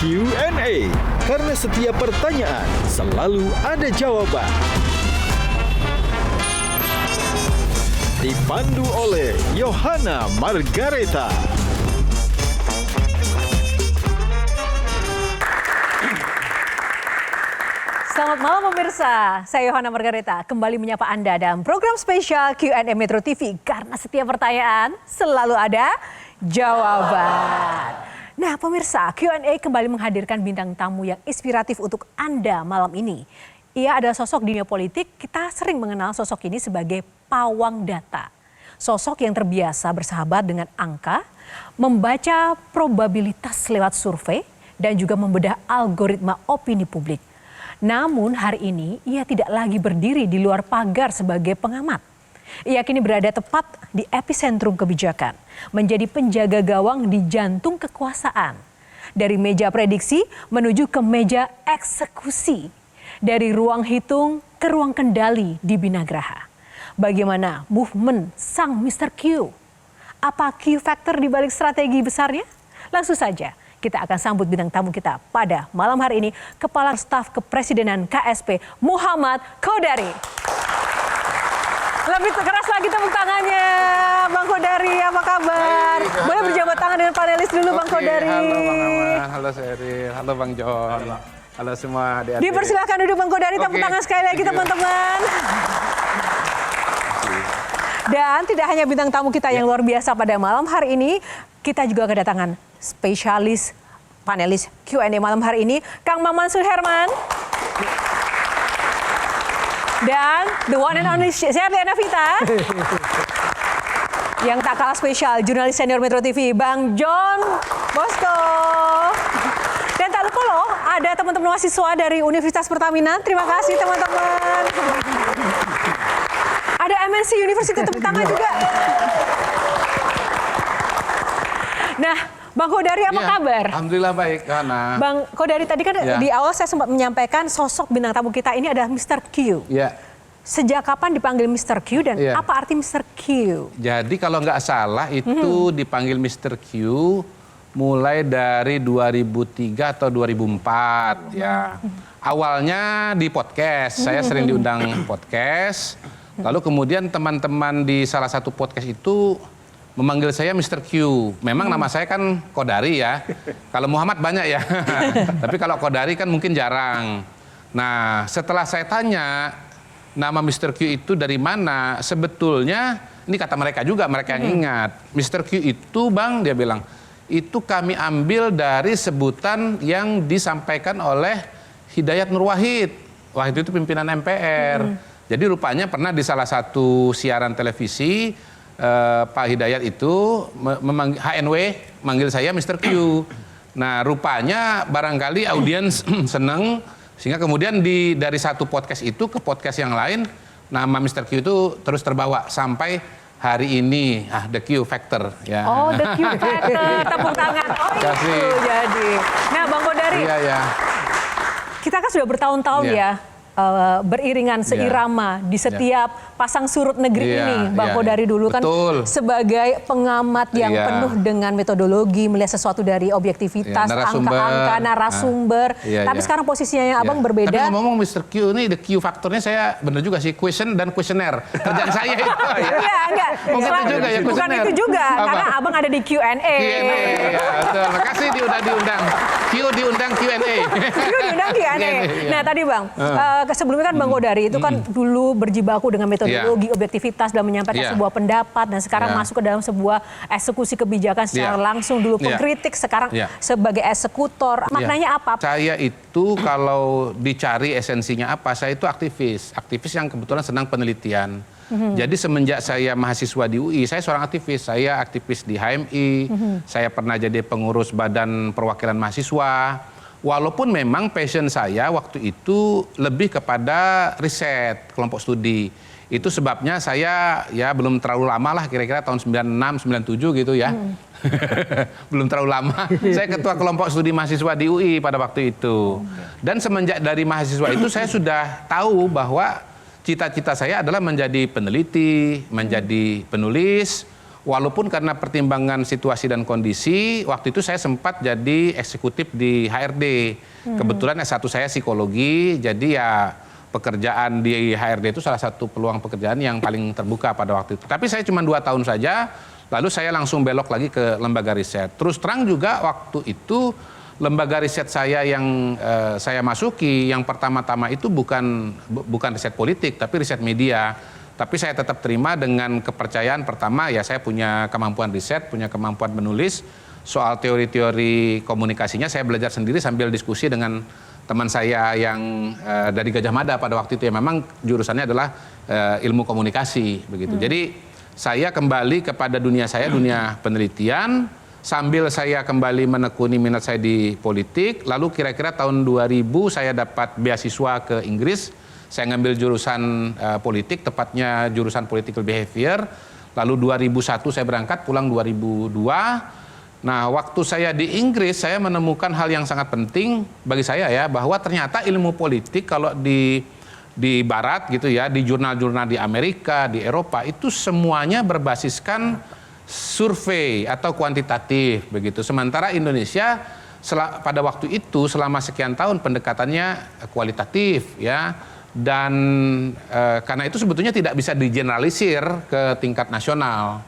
Q&A. Karena setiap pertanyaan selalu ada jawaban. Dipandu oleh Yohana Margareta. Selamat malam pemirsa, saya Yohana Margareta kembali menyapa Anda dalam program spesial Q&A Metro TV. Karena setiap pertanyaan selalu ada jawaban. Nah pemirsa, Q&A kembali menghadirkan bintang tamu yang inspiratif untuk Anda malam ini. Ia adalah sosok dunia politik, kita sering mengenal sosok ini sebagai pawang data. Sosok yang terbiasa bersahabat dengan angka, membaca probabilitas lewat survei, dan juga membedah algoritma opini publik. Namun hari ini ia tidak lagi berdiri di luar pagar sebagai pengamat. Ia kini berada tepat di epicentrum kebijakan, menjadi penjaga gawang di jantung kekuasaan. Dari meja prediksi menuju ke meja eksekusi, dari ruang hitung ke ruang kendali di Binagraha. Bagaimana movement sang Mr. Q? Apa Q factor di balik strategi besarnya? Langsung saja kita akan sambut bintang tamu kita pada malam hari ini, Kepala Staf Kepresidenan KSP Muhammad Kodari. Lebih keras lagi tepuk tangannya, Bang Kodari, apa kabar? Baik, boleh berjabat tangan dengan panelis dulu, Bang Kodari. Halo Bang Aman, halo Sheryl, halo Bang John, halo semua adik-adik. Dipersilakan duduk Bang Kodari, tepuk tangan sekali lagi teman-teman. Dan tidak hanya bintang tamu kita yang luar biasa pada malam hari ini, kita juga kedatangan spesialis panelis Q&A malam hari ini, Kang Maman Suherman. Dan the one and only Sheryl Navita. Yang tak kalah spesial, jurnalis senior Metro TV, Bang John Bosco. Dan tak lupa loh, ada teman-teman mahasiswa dari Universitas Pertamina. Terima kasih teman-teman. Ada MNC University, tepuk tangan juga. Nah, Bang Kodari apa kabar? Alhamdulillah baik, Yohana. Bang Kodari tadi kan di awal saya sempat menyampaikan sosok bintang tamu kita ini adalah Mr. Q. Ya. Sejak kapan dipanggil Mr. Q dan apa arti Mr. Q? Jadi kalau nggak salah itu dipanggil Mr. Q mulai dari 2003 atau 2004 ya. Awalnya di podcast, saya sering diundang podcast. Lalu kemudian teman-teman di salah satu podcast itu memanggil saya Mr. Q. Memang nama saya kan Kodari ya. Kalau Muhammad banyak ya. Tapi kalau Kodari kan mungkin jarang. Nah, setelah saya tanya nama Mr. Q itu dari mana? Sebetulnya ini kata mereka juga, mereka yang ingat. Mr. Q itu Bang, dia bilang, itu kami ambil dari sebutan yang disampaikan oleh Hidayat Nur Wahid. Wahid itu pimpinan MPR. Jadi rupanya pernah di salah satu siaran televisi Pak Hidayat itu HNW manggil saya Mr. Q. Nah rupanya barangkali audiens seneng sehingga kemudian dari satu podcast itu ke podcast yang lain nama Mr. Q itu terus terbawa sampai hari ini. The Q Factor ya. Oh, the Q Factor, tepuk tangan. Oh itu jadi. Nah Bang Kodari, kita kan sudah bertahun-tahun ya beriringan seirama di setiap pasang surut negeri ini. Bang Kodari dulu kan sebagai pengamat yang penuh dengan metodologi, melihat sesuatu dari objektivitas, angka-angka, narasumber. Tapi sekarang posisinya Abang berbeda. Tapi ngomong Mr. Q ini, the Q faktornya saya benar juga sih, question dan questionnaire. Kerjaan saya itu. Enggak. Bukan itu juga, karena Abang ada di Q&A. Ya, betul. Makasih diundang. Q diundang Q&A. Q diundang Q&A. Nah tadi Bang, sebelumnya kan Bang Kodari itu kan dulu berjibaku dengan metodologi objektivitas dalam menyampaikan sebuah pendapat dan sekarang masuk ke dalam sebuah eksekusi kebijakan secara langsung, dulu pengkritik, sekarang sebagai eksekutor. Maknanya apa? Saya itu kalau dicari esensinya apa, saya itu aktivis yang kebetulan senang penelitian. Jadi semenjak saya mahasiswa di UI, saya seorang aktivis. Saya aktivis di HMI, saya pernah jadi pengurus Badan Perwakilan Mahasiswa. Walaupun memang passion saya waktu itu lebih kepada riset, kelompok studi. Itu sebabnya saya ya belum terlalu lama lah, kira-kira tahun 96, 97 gitu ya. Belum terlalu lama. Saya ketua kelompok studi mahasiswa di UI pada waktu itu. Dan semenjak dari mahasiswa itu saya sudah tahu bahwa cita-cita saya adalah menjadi peneliti, menjadi penulis. walaupun karena pertimbangan situasi dan kondisi, waktu itu saya sempat jadi eksekutif di HRD. Kebetulan S1 saya psikologi, jadi ya pekerjaan di HRD itu salah satu peluang pekerjaan yang paling terbuka pada waktu itu. Tapi saya cuma 2 tahun saja, lalu saya langsung belok lagi ke lembaga riset. Terus terang juga waktu itu lembaga riset saya yang saya masuki, yang pertama-tama itu bukan riset politik, tapi riset media. Tapi saya tetap terima dengan kepercayaan pertama, ya saya punya kemampuan riset, punya kemampuan menulis. Soal teori-teori komunikasinya saya belajar sendiri sambil diskusi dengan teman saya yang dari Gajah Mada pada waktu itu, ya memang jurusannya adalah ilmu komunikasi begitu. Jadi saya kembali kepada dunia saya, dunia penelitian, sambil saya kembali menekuni minat saya di politik. Lalu kira-kira tahun 2000 saya dapat beasiswa ke Inggris. Saya ngambil jurusan politik, tepatnya jurusan political behavior. Lalu 2001 saya berangkat, pulang 2002. Nah, waktu saya di Inggris, saya menemukan hal yang sangat penting bagi saya ya, bahwa ternyata ilmu politik kalau di Barat gitu ya, di jurnal-jurnal di Amerika, di Eropa, itu semuanya berbasiskan survei atau kuantitatif begitu. Sementara Indonesia pada waktu itu selama sekian tahun pendekatannya kualitatif ya. Dan karena itu sebetulnya tidak bisa digeneralisir ke tingkat nasional.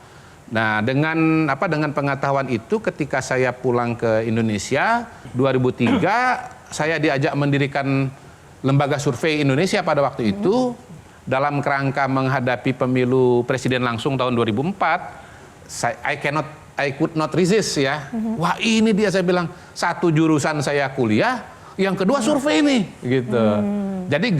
Nah, dengan pengetahuan itu ketika saya pulang ke Indonesia 2003, saya diajak mendirikan lembaga survei Indonesia pada waktu itu dalam kerangka menghadapi pemilu presiden langsung tahun 2004. I could not resist ya. Wah, ini dia, saya bilang, satu jurusan saya kuliah, yang kedua survei nih gitu. Jadi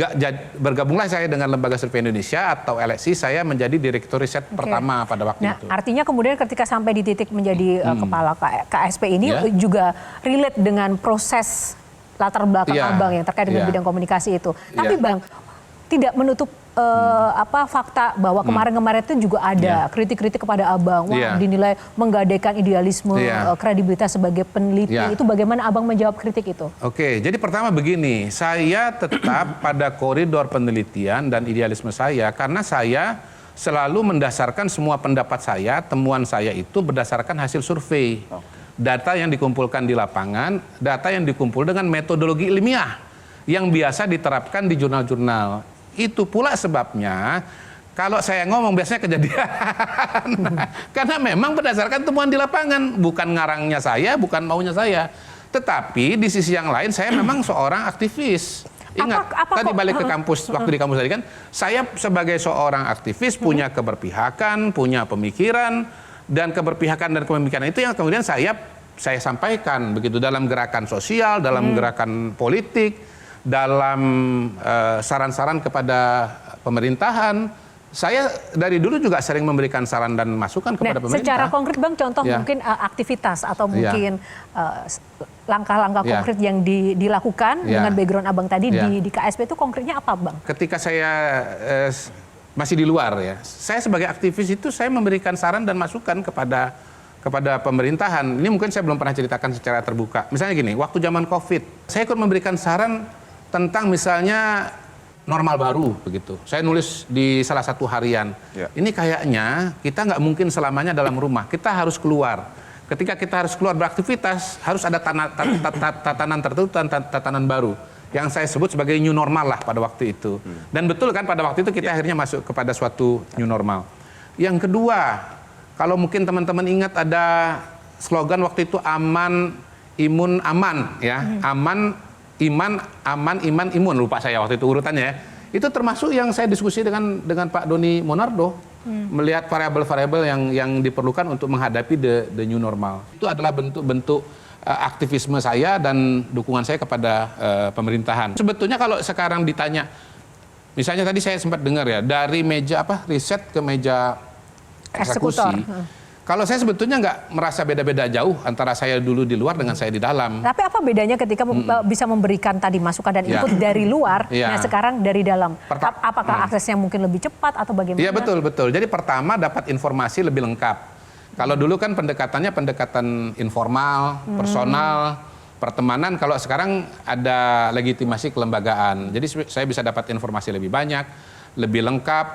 bergabunglah saya dengan Lembaga Survei Indonesia atau LSI, saya menjadi direktur riset pertama pada waktu itu. Artinya kemudian ketika sampai di titik menjadi kepala KSP ini juga relate dengan proses latar belakang Abang yang terkait dengan bidang komunikasi itu. Tapi Bang, tidak menutup fakta bahwa kemarin-kemarin itu juga ada kritik-kritik kepada Abang, dinilai menggadaikan idealisme, kredibilitas sebagai peneliti. Itu bagaimana Abang menjawab kritik itu? Oke, jadi pertama begini, saya tetap pada koridor penelitian dan idealisme saya, karena saya selalu mendasarkan semua pendapat saya, temuan saya itu berdasarkan hasil survei. Data yang dikumpulkan di lapangan, data yang dikumpul dengan metodologi ilmiah yang biasa diterapkan di jurnal-jurnal. Itu pula sebabnya kalau saya ngomong biasanya kejadian. Karena memang berdasarkan temuan di lapangan, bukan ngarangnya saya, bukan maunya saya. Tetapi di sisi yang lain saya memang seorang aktivis. Ingat, tadi balik ke kampus, waktu di kampus tadi kan, saya sebagai seorang aktivis punya keberpihakan, punya pemikiran, dan keberpihakan dan kepemikiran itu yang kemudian saya sampaikan begitu dalam gerakan sosial, dalam gerakan politik, dalam saran-saran kepada pemerintahan. Saya dari dulu juga sering memberikan saran dan masukan kepada pemerintah. Secara konkret Bang, contoh mungkin aktivitas atau mungkin langkah-langkah konkret yang dilakukan dengan background Abang tadi di KSP itu konkretnya apa Bang? Ketika saya masih di luar ya, saya sebagai aktivis itu saya memberikan saran dan masukan kepada pemerintahan. Ini mungkin saya belum pernah ceritakan secara terbuka. Misalnya gini, waktu zaman COVID, saya ikut memberikan saran tentang misalnya normal baru begitu. Saya nulis di salah satu harian. Ini kayaknya kita nggak mungkin selamanya dalam rumah. Kita harus keluar. Ketika kita harus keluar beraktivitas, harus ada tatanan tertentu, tatanan baru. Yang saya sebut sebagai new normal lah pada waktu itu. Dan betul kan pada waktu itu kita akhirnya masuk kepada suatu new normal. Yang kedua, kalau mungkin teman-teman ingat ada slogan waktu itu aman, imun, aman ya. Iman, aman, iman, imun, lupa saya waktu itu urutannya ya. Itu termasuk yang saya diskusi dengan Pak Doni Monardo, melihat variabel-variabel yang diperlukan untuk menghadapi the new normal. Itu adalah bentuk-bentuk aktivisme saya dan dukungan saya kepada pemerintahan. Sebetulnya kalau sekarang ditanya, misalnya tadi saya sempat dengar ya, dari meja riset ke meja eksekusi. Kalau saya sebetulnya nggak merasa beda-beda jauh antara saya dulu di luar dengan saya di dalam. Tapi apa bedanya ketika bisa memberikan tadi masukan dan input dari luar, nah sekarang dari dalam? Apakah aksesnya mungkin lebih cepat atau bagaimana? Iya betul. Jadi pertama dapat informasi lebih lengkap. Kalau dulu kan pendekatannya pendekatan informal, personal, pertemanan. Kalau sekarang ada legitimasi kelembagaan. Jadi saya bisa dapat informasi lebih banyak, lebih lengkap,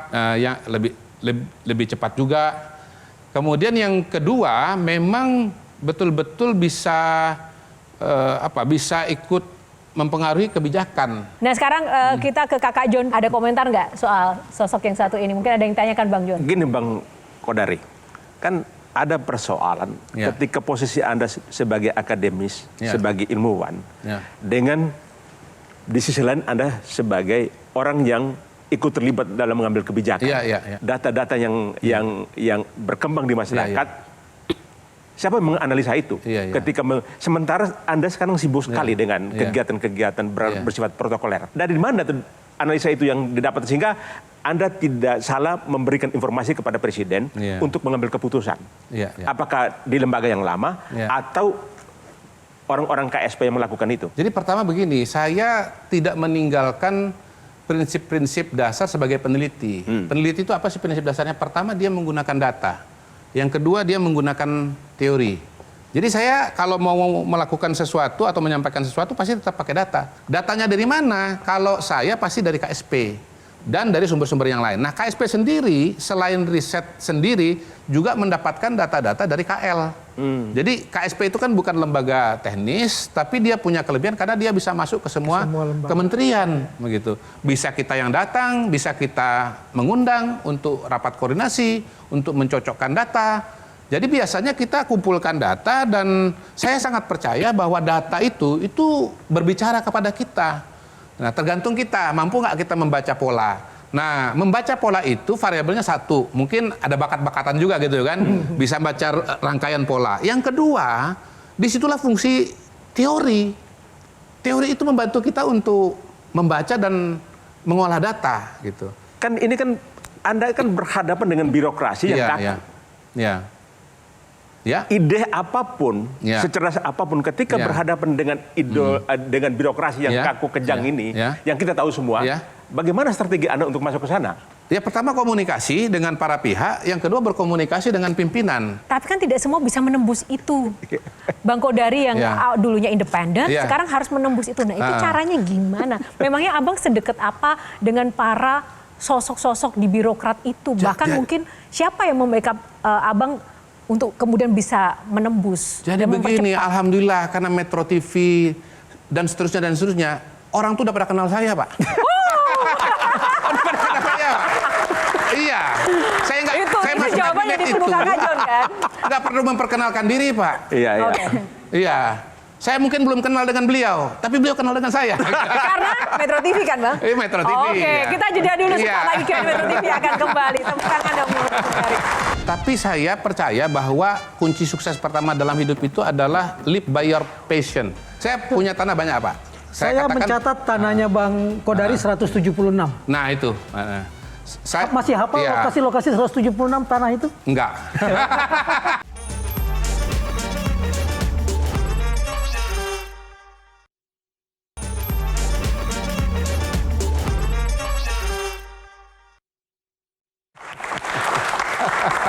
lebih cepat juga. Kemudian yang kedua, memang betul-betul bisa bisa ikut mempengaruhi kebijakan. Nah sekarang kita ke Kakak John, ada komentar nggak soal sosok yang satu ini? Mungkin ada yang tanyakan Bang John. Gini Bang Kodari, kan ada persoalan ketika posisi Anda sebagai akademis, sebagai ilmuwan, dengan di sisi lain Anda sebagai orang yang ikut terlibat dalam mengambil kebijakan. Data-data yang berkembang di masyarakat. Siapa yang menganalisa itu? Ketika sementara Anda sekarang sibuk sekali dengan kegiatan-kegiatan bersifat protokoler. Dari mana tuh analisa itu yang didapat sehingga Anda tidak salah memberikan informasi kepada Presiden untuk mengambil keputusan? Apakah di lembaga yang lama atau orang-orang KSP yang melakukan itu? Jadi pertama begini, saya tidak meninggalkan prinsip-prinsip dasar sebagai peneliti. Peneliti itu apa sih prinsip dasarnya? Pertama, dia menggunakan data. Yang kedua, dia menggunakan teori. Jadi saya kalau mau melakukan sesuatu atau menyampaikan sesuatu pasti tetap pakai data. Datanya dari mana? Kalau saya pasti dari KSP dan dari sumber-sumber yang lain. Nah, KSP sendiri selain riset sendiri juga mendapatkan data-data dari KL. Jadi KSP itu kan bukan lembaga teknis, tapi dia punya kelebihan karena dia bisa masuk ke semua kementerian, begitu. Bisa kita yang datang, bisa kita mengundang untuk rapat koordinasi, untuk mencocokkan data. Jadi biasanya kita kumpulkan data dan saya sangat percaya bahwa data itu berbicara kepada kita. Nah, tergantung kita mampu nggak kita membaca pola. Nah, membaca pola itu variabelnya satu, mungkin ada bakat-bakatan juga gitu kan, bisa baca rangkaian pola. Yang kedua, disitulah fungsi teori. Teori itu membantu kita untuk membaca dan mengolah data gitu. Kan ini kan Anda kan berhadapan dengan birokrasi yang kaku. Ide apapun, secerdas apapun, ketika berhadapan dengan dengan birokrasi yang kaku kejang ini, yang kita tahu semua, bagaimana strategi Anda untuk masuk ke sana? Ya pertama komunikasi dengan para pihak, yang kedua berkomunikasi dengan pimpinan. Tapi kan tidak semua bisa menembus itu. Bang Kodari yang dulunya independen, sekarang harus menembus itu. Nah itu caranya gimana? Memangnya Abang sedekat apa dengan para sosok-sosok di birokrat itu? Bahkan mungkin siapa yang membackup Abang untuk kemudian bisa menembus. Jadi begini, alhamdulillah karena Metro TV dan seterusnya, orang tuh udah pada kenal saya, Pak. Udah pada kenal saya, Pak. Iya, saya nggak. Saya masuk jawabannya kabinet itu kan? Nggak perlu memperkenalkan diri, Pak. Iya. Saya mungkin belum kenal dengan beliau, tapi beliau kenal dengan saya. Karena Metro TV kan, Bang? Metro TV. Oke, kita jeda dulu, setelah lagi ke Metro TV akan kembali. Tepuk tangan dong, Tapi saya percaya bahwa kunci sukses pertama dalam hidup itu adalah live by your passion. Saya punya tanah banyak, Pak. Saya mencatat tanahnya Bang Kodari 176. Nah, itu. Saya masih hafal lokasi 176 tanah itu? Enggak.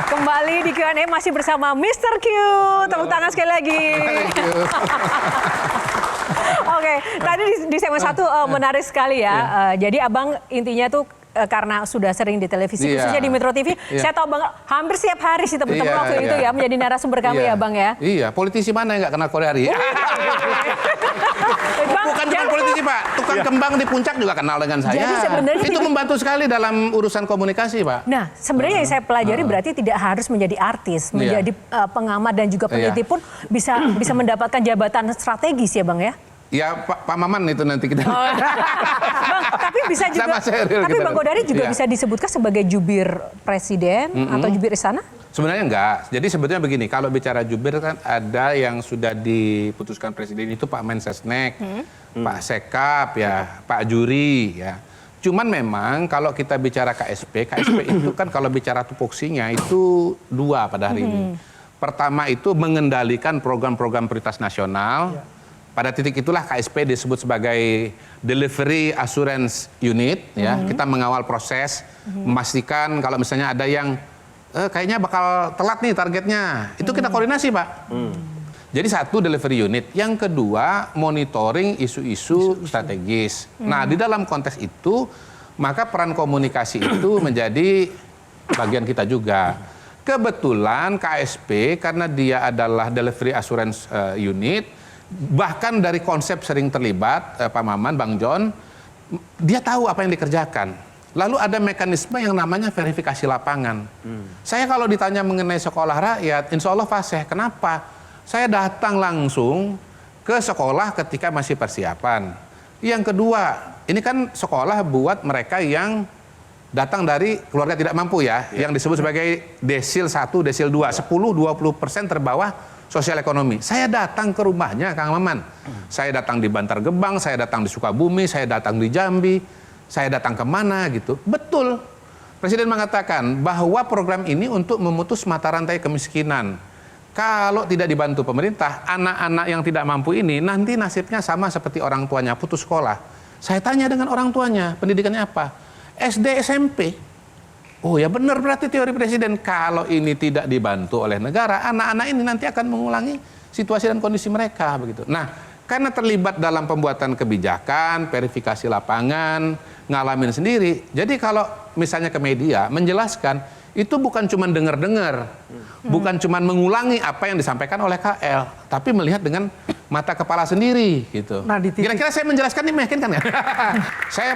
Kembali di Q&A masih bersama Mr. Q. Tepuk tangan sekali lagi. Oke, tadi di segmen 1 menarik sekali ya. Jadi Abang intinya tuh karena sudah sering di televisi, khususnya di Metro TV, saya tahu Bang hampir setiap hari sih teman-teman waktu itu ya menjadi narasumber kami ya Bang ya. Iya, politisi mana yang nggak kenal Kodari? Bukan cuma politisi Pak, tukang kembang di puncak juga kenal dengan saya. Jadi sebenarnya itu membantu sekali dalam urusan komunikasi Pak. Nah, sebenarnya yang saya pelajari berarti tidak harus menjadi artis, menjadi pengamat dan juga peneliti pun bisa mendapatkan jabatan strategis ya Bang ya. Ya Pak Maman itu nanti kita. Bang, tapi bisa juga. Tapi Bang Kodari juga bisa disebutkan sebagai jubir presiden atau jubir istana? Sebenarnya enggak. Jadi sebetulnya begini, kalau bicara jubir kan ada yang sudah diputuskan presiden itu Pak Mensesnek, Pak Sekap ya, Pak Juri ya. Cuman memang kalau kita bicara KSP itu kan kalau bicara tupoksinya itu dua pada hari ini. Pertama itu mengendalikan program-program prioritas nasional. Pada titik itulah KSP disebut sebagai Delivery Assurance Unit. Ya, kita mengawal proses, memastikan kalau misalnya ada yang kayaknya bakal telat nih targetnya, itu kita koordinasi Pak. Jadi satu delivery unit, yang kedua monitoring isu-isu strategis. Nah di dalam konteks itu maka peran komunikasi itu menjadi bagian kita juga. Kebetulan KSP karena dia adalah Delivery Assurance Unit, bahkan dari konsep sering terlibat, Pak Maman, Bang John, dia tahu apa yang dikerjakan. Lalu ada mekanisme yang namanya verifikasi lapangan. Saya kalau ditanya mengenai sekolah rakyat, insya Allah fasih. Kenapa? Saya datang langsung ke sekolah ketika masih persiapan. Yang kedua, ini kan sekolah buat mereka yang datang dari keluarga tidak mampu ya, yang disebut sebagai desil 1, desil 2, 10-20% terbawah sosial ekonomi. Saya datang ke rumahnya, Kang Maman. Saya datang di Bantar Gebang, saya datang di Sukabumi, saya datang di Jambi, saya datang kemana gitu. Betul, Presiden mengatakan bahwa program ini untuk memutus mata rantai kemiskinan. Kalau tidak dibantu pemerintah, anak-anak yang tidak mampu ini nanti nasibnya sama seperti orang tuanya, putus sekolah. Saya tanya dengan orang tuanya, pendidikannya apa? SD, SMP. Oh ya benar berarti teori Presiden. Kalau ini tidak dibantu oleh negara, anak-anak ini nanti akan mengulangi situasi dan kondisi mereka begitu. Nah, karena terlibat dalam pembuatan kebijakan, verifikasi lapangan, ngalamin sendiri. Jadi kalau misalnya ke media menjelaskan, itu bukan cuma dengar-dengar, bukan cuma mengulangi apa yang disampaikan oleh KL, tapi melihat dengan mata kepala sendiri gitu. Nah, kira-kira saya menjelaskan ini meyakinkan ya? Saya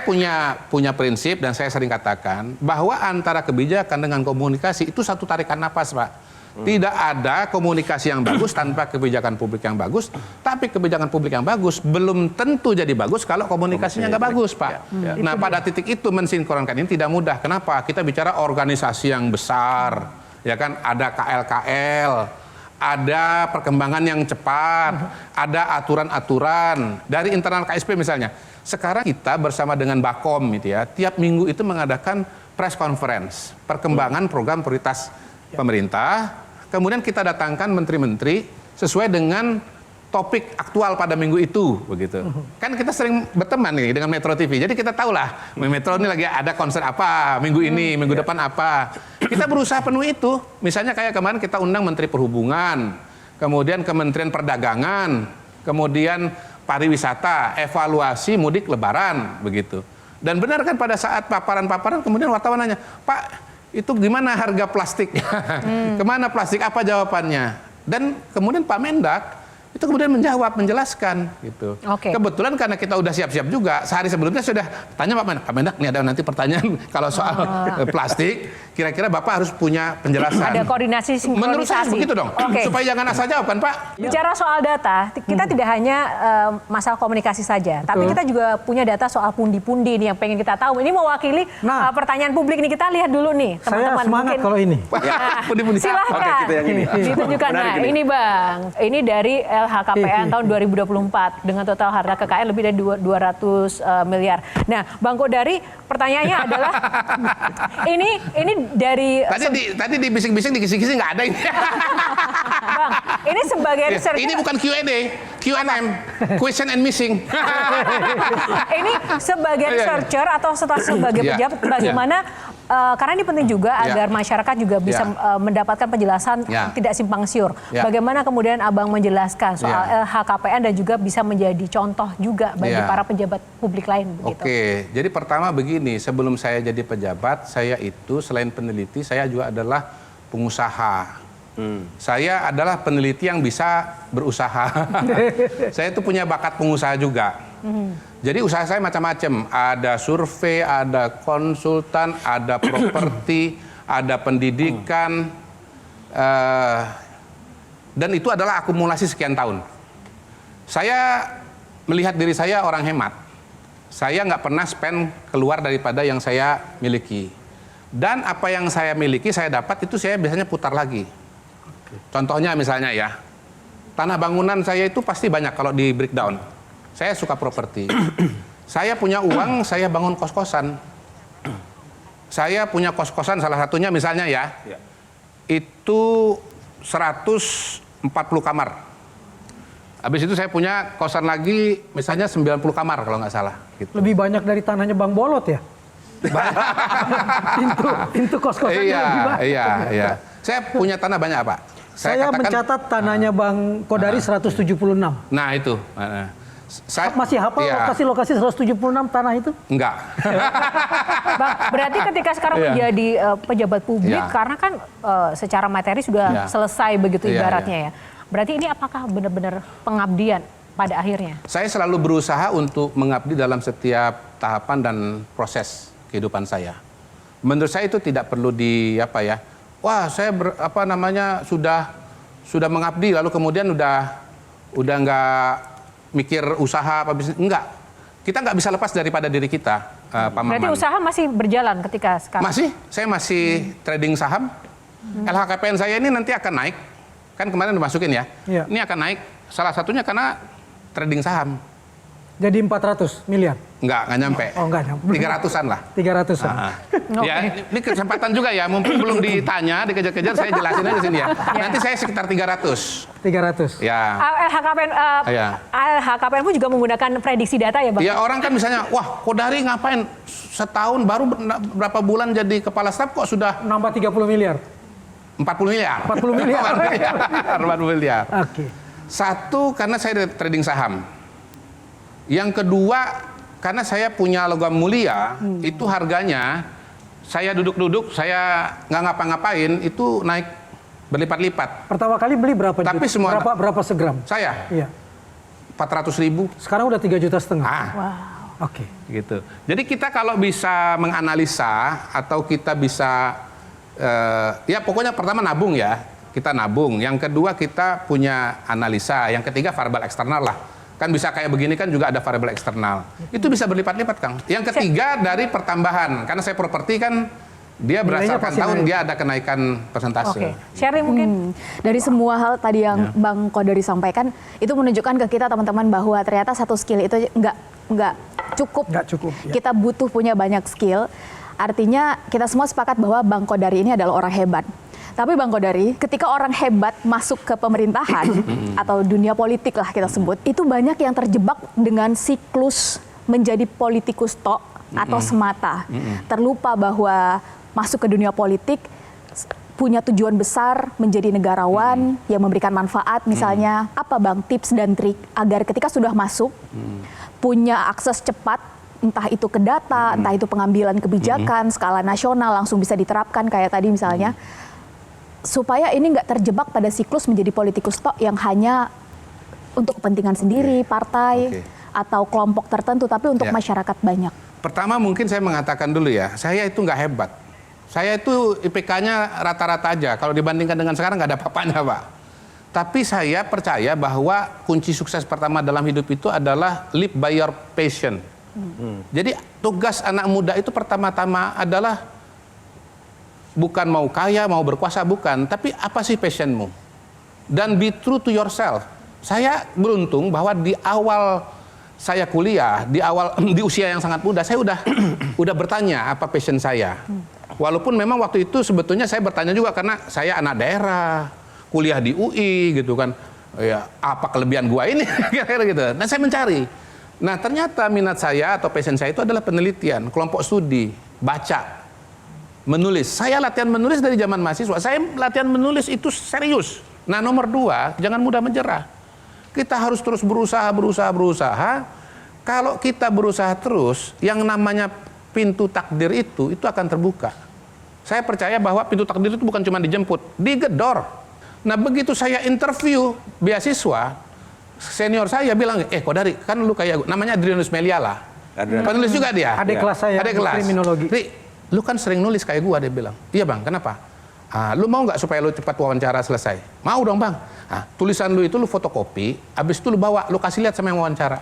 punya prinsip dan saya sering katakan bahwa antara kebijakan dengan komunikasi itu satu tarikan napas, Pak. Tidak ada komunikasi yang bagus tanpa kebijakan publik yang bagus, tapi kebijakan publik yang bagus belum tentu jadi bagus kalau komunikasinya nggak bagus, Pak. Nah, pada titik itu mensinkronkan ini tidak mudah. Kenapa? Kita bicara organisasi yang besar, ya kan? Ada KL-KL, ada perkembangan yang cepat, ada aturan-aturan dari internal KSP misalnya. Sekarang kita bersama dengan Bakom gitu ya, tiap minggu itu mengadakan press conference, perkembangan program prioritas pemerintah, kemudian kita datangkan menteri-menteri sesuai dengan topik aktual pada minggu itu, begitu. Kan kita sering berteman nih dengan Metro TV, jadi kita tahulah Metro ini lagi ada konser apa minggu ini, minggu depan apa. Kita berusaha penuhi itu. Misalnya kayak kemarin kita undang Menteri Perhubungan, kemudian Kementerian Perdagangan, kemudian Pariwisata, evaluasi mudik Lebaran, begitu. Dan benar kan pada saat paparan-paparan kemudian wartawan nanya, Pak, itu gimana harga plastik? Kemana plastik? Apa jawabannya? Dan kemudian Pak Mendak itu kemudian menjawab, menjelaskan gitu. Kebetulan karena kita udah siap-siap juga, sehari sebelumnya sudah tanya Pak Mendak, nih ada nanti pertanyaan kalau soal plastik, kira-kira Bapak harus punya penjelasan. Ada koordinasi, sinkronisasi. Menurut saya begitu dong, supaya jangan asal jawab kan Pak. Bicara soal data, kita tidak hanya masalah komunikasi saja, tapi kita juga punya data soal pundi-pundi nih yang pengen kita tahu. Ini mewakili pertanyaan publik nih, kita lihat dulu nih teman-teman. Saya semangat kalau ini. Pundi-pundi. Silahkan, kita yang ini. ditunjukkan. Nah ini Bang, ini dari LHKPN tahun 2024 dengan total harta kekayaan lebih dari 200 miliar. Nah, Bang Kodari, pertanyaannya adalah ini dari tadi di bising-bising, di kisi-kisi nggak ada ini. Bang, ini sebagai researcher. Ini bukan Q&A, Q&M, question and missing. Ini sebagai researcher atau sebagai pejabat, bagaimana karena ini penting juga agar masyarakat juga bisa mendapatkan penjelasan tidak simpang siur. Bagaimana kemudian Abang menjelaskan soal LHKPN dan juga bisa menjadi contoh juga bagi para pejabat publik lain begitu. Oke, jadi pertama begini, sebelum saya jadi pejabat, saya itu selain peneliti, saya juga adalah pengusaha. Saya adalah peneliti yang bisa berusaha. Saya itu punya bakat pengusaha juga. Jadi usaha saya macam-macam, ada survei, ada konsultan, ada properti, ada pendidikan, dan itu adalah akumulasi sekian tahun. Saya melihat diri saya orang hemat. Saya nggak pernah spend keluar daripada yang saya miliki. Dan apa yang saya miliki, saya dapat itu saya biasanya putar lagi. Contohnya misalnya ya, tanah bangunan saya itu pasti banyak kalau di breakdown. Saya suka properti. Saya punya uang, saya bangun kos-kosan. Saya punya kos-kosan salah satunya misalnya ya, itu 140 kamar. Habis itu saya punya kosan lagi misalnya 90 kamar kalau nggak salah. Gitu. Lebih banyak dari tanahnya Bang Bolot ya? pintu kos-kosan lebih banyak. Iya. Saya punya tanah banyak Pak. Saya mencatat tanahnya Bang Kodari 176. Nah itu. Masih hafal lokasi-lokasi 176 tanah itu? Enggak. Bang, berarti ketika sekarang menjadi pejabat publik, karena kan secara materi sudah selesai begitu ibaratnya ya. Berarti ini apakah benar-benar pengabdian pada akhirnya? Saya selalu berusaha untuk mengabdi dalam setiap tahapan dan proses kehidupan saya. Menurut saya itu tidak perlu wah saya sudah mengabdi lalu kemudian udah nggak mikir usaha apa bisnis. Enggak. Kita nggak bisa lepas daripada diri kita, Pak Maman. Berarti usaha masih berjalan ketika sekarang? Saya masih trading saham. LHKPN saya ini nanti akan naik. Kan kemarin dimasukin ya. Ini akan naik. Salah satunya karena trading saham. Jadi 400 miliar? Enggak nyampe. Oh, enggak nyampe. 300-an lah. 300-an. Ya, ini kesempatan juga ya, mumpung belum ditanya, dikejar-kejar, saya jelasin aja sini ya. Nanti saya sekitar 300. 300. Ya. LHKPN pun juga menggunakan prediksi data ya Bang? Ya, orang kan misalnya, wah Kodari ngapain setahun baru berapa bulan jadi kepala staf kok sudah nambah 30 miliar. 40 miliar. 40 miliar. 40 miliar. Oke. Satu, karena saya trading saham. Yang kedua, karena saya punya logam mulia, itu harganya, saya duduk-duduk, saya nggak ngapa-ngapain, itu naik berlipat-lipat. Pertama kali beli berapa? Tapi semua berapa segram? Saya? Iya. 400.000. Sekarang udah 3,5 juta. Wow. Oke. Gitu. Jadi kita kalau bisa menganalisa atau kita bisa, ya pokoknya pertama nabung ya, kita nabung. Yang kedua kita punya analisa. Yang ketiga variabel eksternal lah. Kan bisa kayak begini kan juga ada variabel eksternal. Itu bisa berlipat-lipat Kang. Yang ketiga dari pertambahan. Karena saya properti kan dia berdasarkan tahun dia ada kenaikan persentase. Oke. Shirley mungkin? Dari semua hal tadi yang Bang Kodari sampaikan, itu menunjukkan ke kita teman-teman bahwa ternyata satu skill itu nggak cukup. Nggak cukup. Ya. Kita butuh punya banyak skill. Artinya kita semua sepakat bahwa Bang Kodari ini adalah orang hebat. Tapi Bang Kodari, ketika orang hebat masuk ke pemerintahan atau dunia politik lah kita sebut, itu banyak yang terjebak dengan siklus menjadi politikus tok atau semata. Terlupa bahwa masuk ke dunia politik punya tujuan besar menjadi negarawan yang memberikan manfaat. Misalnya apa Bang tips dan trik agar ketika sudah masuk punya akses cepat, entah itu ke data, entah itu pengambilan kebijakan skala nasional langsung bisa diterapkan kayak tadi misalnya, supaya ini nggak terjebak pada siklus menjadi politikus tok yang hanya untuk kepentingan sendiri, partai, atau kelompok tertentu, tapi untuk masyarakat banyak. Pertama mungkin saya mengatakan dulu ya, saya itu nggak hebat. Saya itu IPK-nya rata-rata aja. Kalau dibandingkan dengan sekarang nggak ada apa-apanya Pak. Tapi saya percaya bahwa kunci sukses pertama dalam hidup itu adalah live by your passion. Jadi tugas anak muda itu pertama-tama adalah bukan mau kaya, mau berkuasa, bukan. Tapi apa sih passionmu? Dan be true to yourself. Saya beruntung bahwa di awal saya kuliah, di usia yang sangat muda, saya udah bertanya apa passion saya. Walaupun memang waktu itu sebetulnya saya bertanya juga karena saya anak daerah, kuliah di UI gitu kan. Ya, apa kelebihan gua ini? Kira-kira gitu. Nah, saya mencari. Nah, ternyata minat saya atau passion saya itu adalah penelitian, kelompok studi, baca, menulis. Saya latihan menulis dari zaman mahasiswa. Saya latihan menulis itu serius. Nah, nomor 2, jangan mudah menyerah. Kita harus terus berusaha. Kalau kita berusaha terus, yang namanya pintu takdir itu akan terbuka. Saya percaya bahwa pintu takdir itu bukan cuma dijemput, digedor. Nah, begitu saya interview beasiswa, senior saya bilang, Kodari, kan lu kayak, namanya Adrianus Meliala. Penulis juga dia. Adik kelas saya, adik kelas. Kriminologi. Lu kan sering nulis kayak gua, dia bilang. Iya Bang, kenapa? Lu mau nggak supaya lu cepat wawancara selesai? Mau dong Bang. Tulisan lu itu lu fotokopi, habis itu lu bawa, lu kasih lihat sama yang wawancara.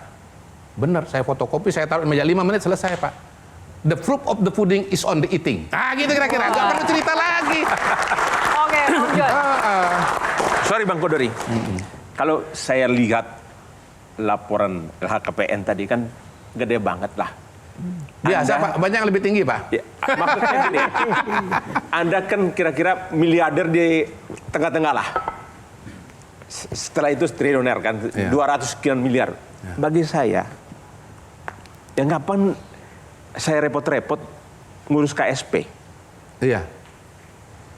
Bener, saya fotokopi, saya taruh di meja 5 menit selesai Pak. The fruit of the pudding is on the eating. Gitu kira-kira, nggak perlu cerita lagi. Oke, Om John. Sorry Bang Kodari, kalau saya lihat laporan LHKPN tadi kan gede banget lah. Biasa Pak, banyak yang lebih tinggi Pak. Ya, maksudnya gini, Anda kan kira-kira miliarder di tengah-tengah lah. Setelah itu triliuner kan, 200 sekian miliar. Bagi saya, ya ngapain saya repot-repot ngurus KSP? Iya.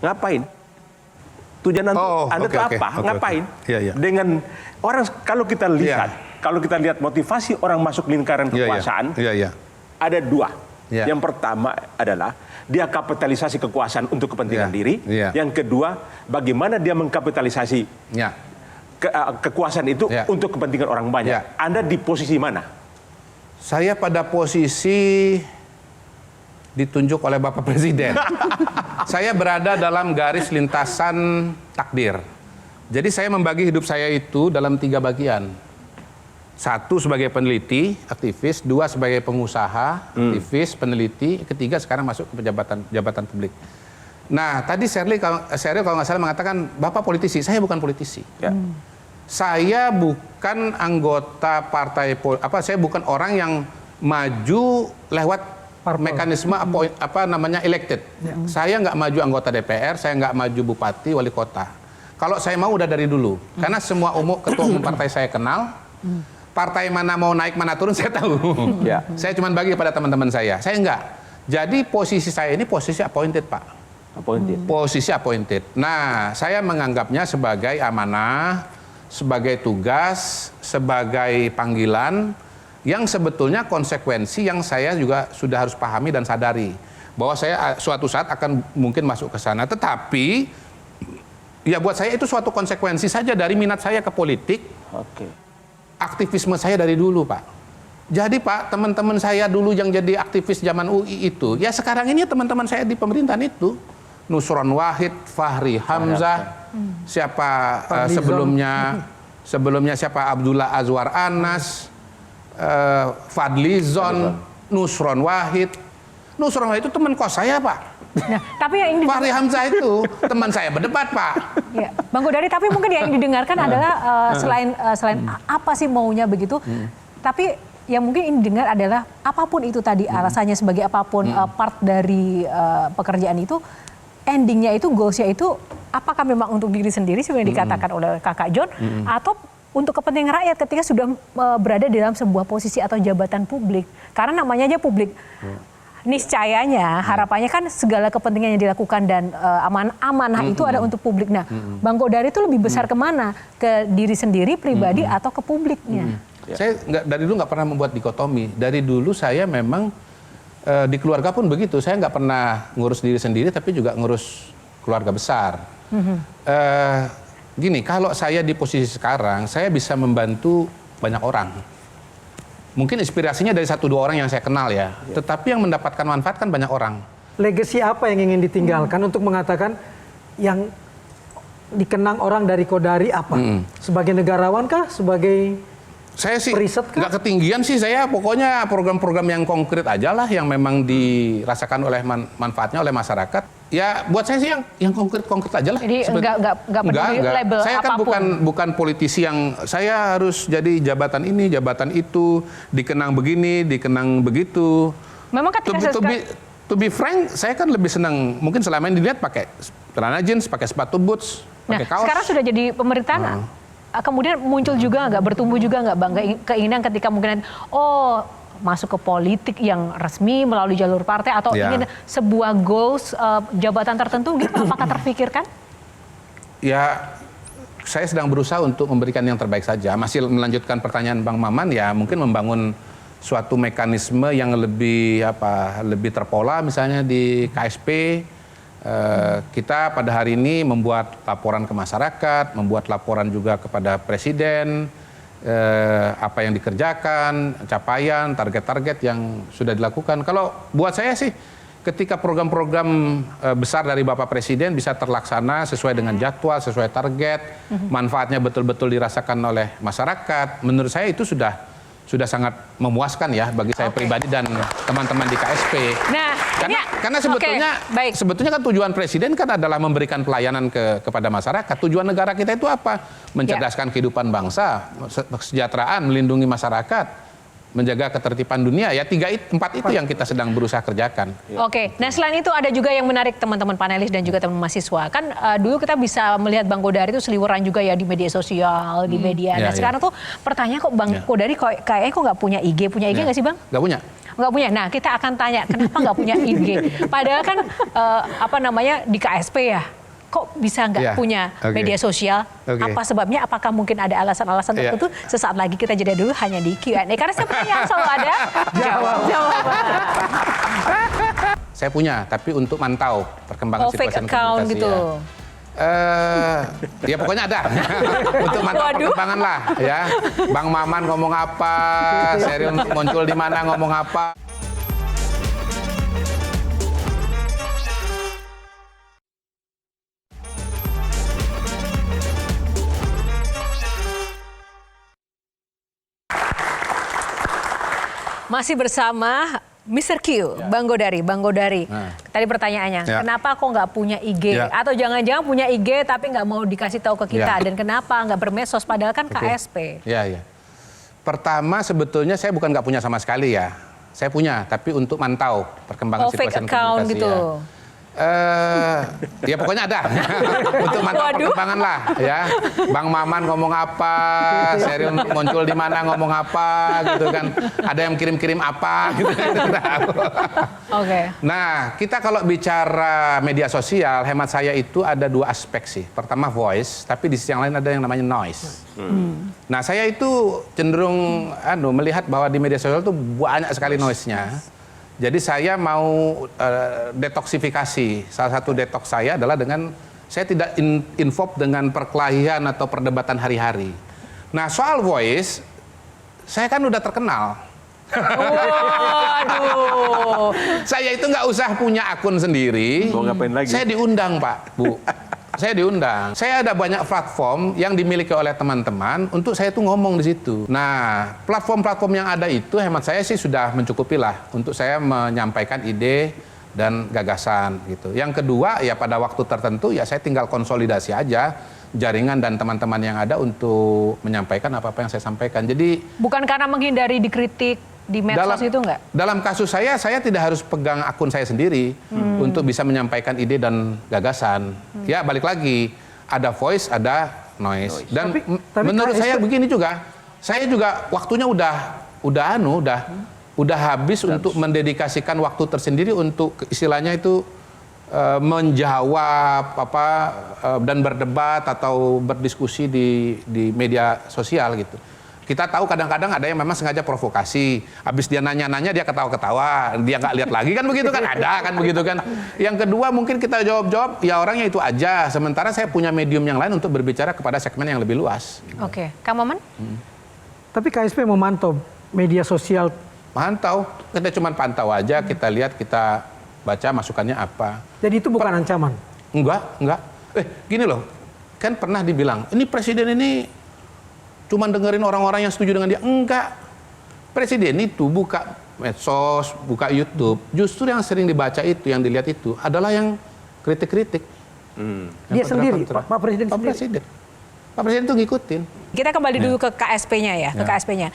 Ngapain? Tujuan Anda itu apa? Ngapain? Iya. Dengan orang kalau kita lihat kalau kita lihat motivasi orang masuk lingkaran kekuasaan, ada dua. Yang pertama adalah dia kapitalisasi kekuasaan untuk kepentingan diri. Yang kedua, bagaimana dia mengkapitalisasi kekuasaan itu untuk kepentingan orang banyak. Anda di posisi mana? Saya pada posisi ditunjuk oleh Bapak Presiden. Saya berada dalam garis lintasan takdir. Jadi saya membagi hidup saya itu dalam 3 bagian. 1 sebagai peneliti, aktivis. 2 sebagai pengusaha, aktivis, peneliti. Ketiga sekarang masuk ke jabatan publik. Nah, tadi Sheryl kalau nggak salah mengatakan, Bapak politisi. Saya bukan politisi. Saya bukan anggota partai, saya bukan orang yang maju lewat mekanisme elected. Saya nggak maju anggota DPR, saya nggak maju bupati, wali kota. Kalau saya mau udah dari dulu, karena semua ketua umum partai saya kenal. Partai mana mau naik mana turun saya tahu. Saya cuma bagi kepada teman-teman saya enggak. Jadi posisi saya ini posisi appointed, Pak. Posisi appointed. Nah, saya menganggapnya sebagai amanah, sebagai tugas, sebagai panggilan yang sebetulnya konsekuensi yang saya juga sudah harus pahami dan sadari bahwa saya suatu saat akan mungkin masuk ke sana. Tetapi ya buat saya itu suatu konsekuensi saja dari minat saya ke politik. Aktivisme saya dari dulu, Pak. Jadi Pak, teman-teman saya dulu yang jadi aktivis zaman UI itu, ya sekarang ini teman-teman saya di pemerintahan itu. Nusron Wahid, Fahri Hamzah, siapa sebelumnya siapa Abdullah Azwar Anas, Fadlizon, Nusron Wahid. Nusron Wahid itu teman kos saya, Pak. Nah, tapi yang Fahri Hamzah itu teman saya berdebat, Pak. Ya, Bang Kodari, tapi mungkin yang didengarkan adalah selain apa sih maunya begitu, tapi yang mungkin ini dengar adalah apapun itu tadi alasannya sebagai apapun part dari pekerjaan itu, endingnya itu, goalsnya itu, apakah memang untuk diri sendiri seperti yang dikatakan oleh Kakak John, atau untuk kepentingan rakyat ketika sudah berada di dalam sebuah posisi atau jabatan publik. Karena namanya aja publik. Niscayanya harapannya kan segala kepentingan yang dilakukan dan amanah itu ada untuk publik. Nah, Bang Kodari itu lebih besar kemana? Ke diri sendiri, pribadi, atau ke publiknya? Saya dari dulu nggak pernah membuat dikotomi. Dari dulu saya memang di keluarga pun begitu. Saya nggak pernah ngurus diri sendiri, tapi juga ngurus keluarga besar. Gini, kalau saya di posisi sekarang, saya bisa membantu banyak orang. Mungkin inspirasinya dari 1-2 orang yang saya kenal ya. Tetapi yang mendapatkan manfaat kan banyak orang. Legacy apa yang ingin ditinggalkan untuk mengatakan yang dikenang orang dari Kodari apa? Sebagai negarawan kah? Sebagai saya sih periset kah? nggak ketinggian sih, saya pokoknya program-program yang konkret aja lah yang memang dirasakan oleh manfaatnya oleh masyarakat. Ya buat saya sih yang konkret aja lah. Jadi nggak peduli label saya kan apapun. bukan politisi yang saya harus jadi jabatan ini, jabatan itu, dikenang begini, dikenang begitu. Memang ketika to be frank, saya kan lebih senang mungkin selama ini dilihat pakai celana jeans, pakai sepatu boots, pakai kaos. Sekarang sudah jadi pemerintahan. Kemudian muncul juga bertumbuh juga nggak Bang keinginan ketika mungkin masuk ke politik yang resmi melalui jalur partai atau ingin sebuah goals jabatan tertentu gitu, apakah terfikirkan? Ya, saya sedang berusaha untuk memberikan yang terbaik saja. Masih melanjutkan pertanyaan Bang Maman, ya mungkin membangun suatu mekanisme yang lebih terpola, misalnya di KSP. Kita pada hari ini membuat laporan ke masyarakat, membuat laporan juga kepada Presiden, apa yang dikerjakan, capaian, target-target yang sudah dilakukan. Kalau buat saya sih, ketika program-program besar dari Bapak Presiden bisa terlaksana sesuai dengan jadwal, sesuai target, manfaatnya betul-betul dirasakan oleh masyarakat, menurut saya itu sudah sangat memuaskan ya bagi saya pribadi dan teman-teman di KSP. Nah, karena sebetulnya kan tujuan Presiden kan adalah memberikan pelayanan kepada masyarakat. Tujuan negara kita itu apa? Mencerdaskan kehidupan bangsa, kesejahteraan, melindungi masyarakat, menjaga ketertiban dunia. Ya 4 itu yang kita sedang berusaha kerjakan. Oke, nah selain itu ada juga yang menarik teman-teman panelis dan juga teman mahasiswa. Kan dulu kita bisa melihat Bang Kodari itu seliweran juga ya di media sosial, di media. Nah sekarang tuh pertanyaan kok Bang Kodari kayaknya kok nggak punya IG? Punya IG nggak sih Bang? Nggak punya. Nggak punya. Nah kita akan tanya kenapa nggak punya IG? Padahal kan di KSP ya. kok bisa nggak punya media sosial? Apa sebabnya? Apakah mungkin ada alasan-alasan tertentu? Sesaat lagi kita jeda dulu hanya di Q&A. Karena setiap pertanyaan selalu ada jawaban. Saya punya, tapi untuk mantau perkembangan situasi fake account komunikasi gitu. Ya pokoknya ada untuk mantau perkembangan lah ya. Bang Maman ngomong apa, Sheryl muncul di mana ngomong apa. Masih bersama Mr. Q, Bang Godari. Tadi pertanyaannya, kenapa kok nggak punya IG? Atau jangan-jangan punya IG tapi nggak mau dikasih tahu ke kita? Dan kenapa nggak bermedsos padahal kan KSP? Pertama sebetulnya saya bukan nggak punya sama sekali ya. Saya punya, tapi untuk mantau perkembangan situasi fake account komunikasi gitu. Ya pokoknya ada untuk mantau perkembangan lah ya. Bang Maman ngomong apa, Sheryl muncul di mana ngomong apa gitu kan. Ada yang kirim-kirim apa gitu. Nah, kita kalau bicara media sosial, hemat saya itu ada dua aspek sih. Pertama voice, tapi di sisi yang lain ada yang namanya noise. Nah, saya itu cenderung melihat bahwa di media sosial itu banyak sekali noise-nya. Jadi saya mau detoksifikasi. Salah satu detoks saya adalah dengan saya tidak involved dengan perkelahian atau perdebatan hari-hari. Nah, soal voice, saya kan udah terkenal. Waduh. Saya itu nggak usah punya akun sendiri. Mau ngapain lagi? Saya diundang, Pak, Bu. Saya diundang. Saya ada banyak platform yang dimiliki oleh teman-teman untuk saya tuh ngomong di situ. Nah, platform-platform yang ada itu hemat saya sih sudah mencukupi lah untuk saya menyampaikan ide dan gagasan gitu. Yang kedua ya pada waktu tertentu ya saya tinggal konsolidasi aja jaringan dan teman-teman yang ada untuk menyampaikan apa-apa yang saya sampaikan. Jadi bukan karena menghindari dikritik di medsos itu enggak? Dalam kasus saya tidak harus pegang akun saya sendiri untuk bisa menyampaikan ide dan gagasan. Ya balik lagi, ada voice, ada noise. Dan tapi menurut saya begini juga, saya juga waktunya udah habis untuk mendedikasikan waktu tersendiri untuk istilahnya itu menjawab dan berdebat atau berdiskusi di media sosial gitu. Kita tahu kadang-kadang ada yang memang sengaja provokasi. Habis dia nanya-nanya dia ketawa-ketawa, dia nggak lihat lagi kan begitu kan, ada kan begitu kan. Yang kedua mungkin kita jawab-jawab ya orangnya itu aja. Sementara saya punya medium yang lain untuk berbicara kepada segmen yang lebih luas. Oke, Kang Maman? Tapi KSP memantau media sosial. Mantau, kita cuma pantau aja, kita lihat, kita baca masukannya apa. Jadi itu bukan ancaman? Enggak. Gini loh, kan pernah dibilang, ini presiden ini cuma dengerin orang-orang yang setuju dengan dia. Enggak. Presiden itu buka medsos, buka YouTube. Justru yang sering dibaca itu, yang dilihat itu adalah yang kritik-kritik. Dia sendiri, Pak Presiden sendiri. Pak Presiden itu ngikutin. Kita kembali dulu ke KSP-nya ya, ke KSP-nya.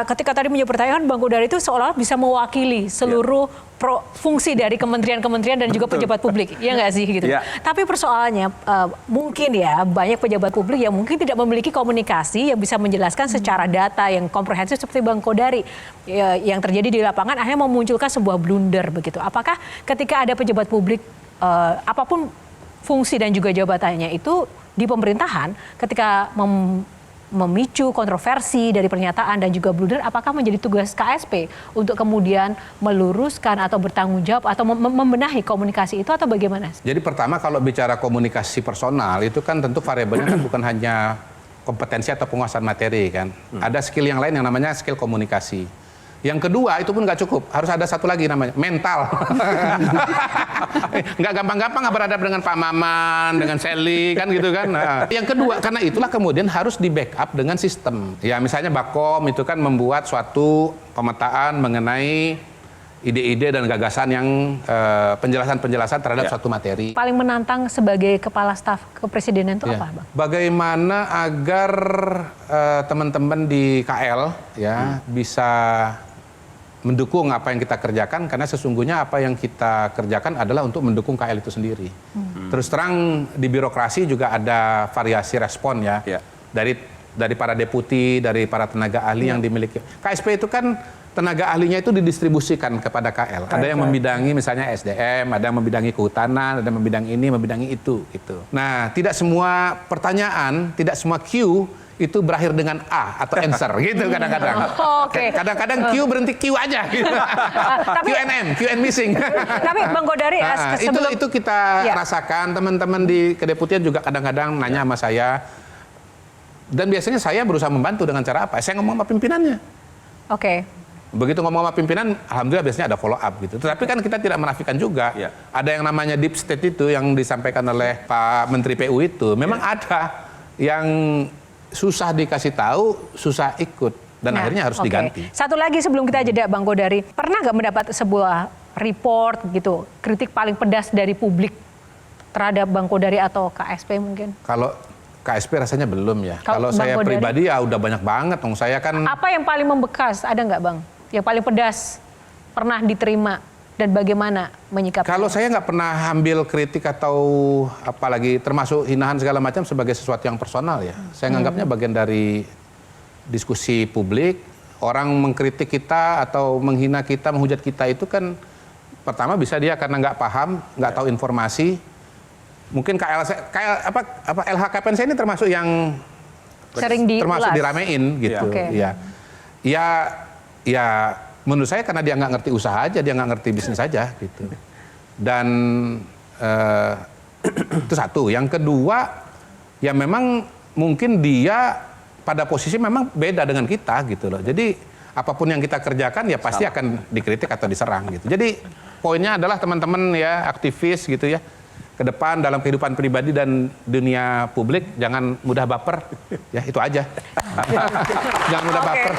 Ketika tadi menjawab pertanyaan, Bang Godari itu seolah-olah bisa mewakili seluruh fungsi dari kementerian-kementerian dan juga pejabat publik, ya nggak sih gitu. Tapi persoalannya mungkin ya banyak pejabat publik yang mungkin tidak memiliki komunikasi yang bisa menjelaskan secara data yang komprehensif seperti Bang Godari yang terjadi di lapangan akhirnya memunculkan sebuah blunder begitu. Apakah ketika ada pejabat publik apapun fungsi dan juga jabatannya itu di pemerintahan ketika memicu kontroversi dari pernyataan dan juga blunder, apakah menjadi tugas KSP untuk kemudian meluruskan atau bertanggung jawab atau membenahi komunikasi itu atau bagaimana? Jadi pertama kalau bicara komunikasi personal itu kan tentu variabelnya kan bukan hanya kompetensi atau penguasaan materi kan. Ada skill yang lain yang namanya skill komunikasi. Yang kedua itu pun nggak cukup, harus ada satu lagi namanya mental. Nggak gampang-gampang nggak beradab dengan Pak Maman, dengan Sally kan gitu kan. Nah, yang kedua karena itulah kemudian harus di backup dengan sistem. Ya misalnya Bakom itu kan membuat suatu pemetaan mengenai ide-ide dan gagasan yang penjelasan-penjelasan terhadap suatu materi. Paling menantang sebagai kepala staf kepresidenan itu apa, Bang? Bagaimana agar teman-teman di KL ya bisa mendukung apa yang kita kerjakan, karena sesungguhnya apa yang kita kerjakan adalah untuk mendukung KL itu sendiri. Terus terang di birokrasi juga ada variasi respon ya. Dari para deputi, dari para tenaga ahli yang dimiliki. KSP itu kan tenaga ahlinya itu didistribusikan kepada KL. Ada yang membidangi misalnya SDM, ada yang membidangi kehutanan, ada yang membidangi ini, membidangi itu gitu. Nah, tidak semua pertanyaan, tidak semua Q itu berakhir dengan A atau answer gitu kadang-kadang. Oke. Kadang-kadang Q berhenti Q aja gitu. QN missing. Tapi Bang Kodari, itu kita rasakan, teman-teman di kedeputian juga kadang-kadang nanya sama saya. Dan biasanya saya berusaha membantu dengan cara apa? Saya ngomong sama pimpinannya. Oke. Begitu ngomong sama pimpinan, alhamdulillah biasanya ada follow up gitu. Tetapi kan kita tidak menafikan juga. Ada yang namanya deep state itu yang disampaikan oleh Pak Menteri PU itu. Memang ada yang susah dikasih tahu, susah ikut. Dan akhirnya harus diganti. Satu lagi sebelum kita jeda Bang Kodari. Pernah nggak mendapat sebuah report gitu, kritik paling pedas dari publik terhadap Bang Kodari atau KSP mungkin? Kalau KSP rasanya belum ya. Kalau saya pribadi ya udah banyak banget. Saya kan. Apa yang paling membekas? Ada nggak Bang? Yang paling pedas pernah diterima dan bagaimana menyikapinya? Kalau saya nggak pernah ambil kritik atau apalagi termasuk hinaan segala macam sebagai sesuatu yang personal ya. Saya nganggapnya bagian dari diskusi publik. Orang mengkritik kita atau menghina kita, menghujat kita itu kan pertama bisa dia karena nggak paham, nggak tahu informasi. Mungkin LHKPN saya ini termasuk yang sering diramein gitu. Ya menurut saya karena dia nggak ngerti usaha aja, dia nggak ngerti bisnis aja gitu. Dan itu satu. Yang kedua, ya memang mungkin dia pada posisi memang beda dengan kita gitu loh. Jadi apapun yang kita kerjakan ya pasti akan dikritik atau diserang gitu. Jadi poinnya adalah teman-teman ya aktivis gitu ya. Ke depan dalam kehidupan pribadi dan dunia publik jangan mudah baper, ya itu aja. Jangan mudah baper.